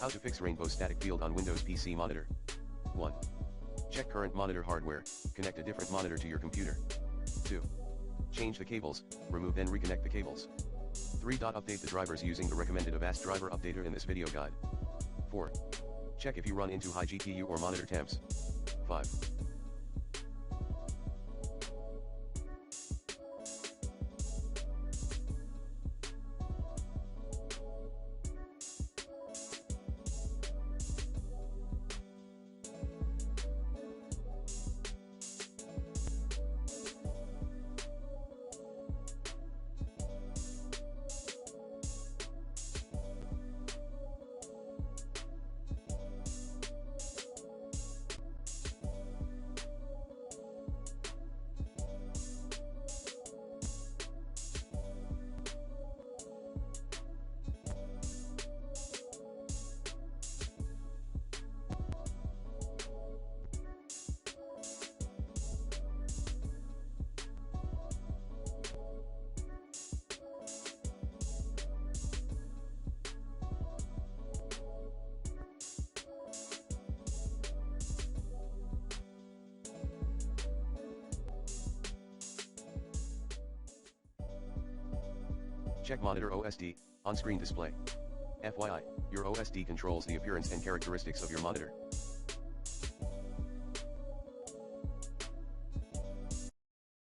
How to fix rainbow static field on Windows PC monitor. 1. Check current monitor hardware, connect a different monitor to your computer. 2. Change the cables, remove then reconnect the cables. 3. Update the drivers using the recommended Avast driver updater in this video guide. 4. Check if you run into high GPU or monitor temps. 5. Check monitor OSD, on-screen display. FYI, your OSD controls the appearance and characteristics of your monitor.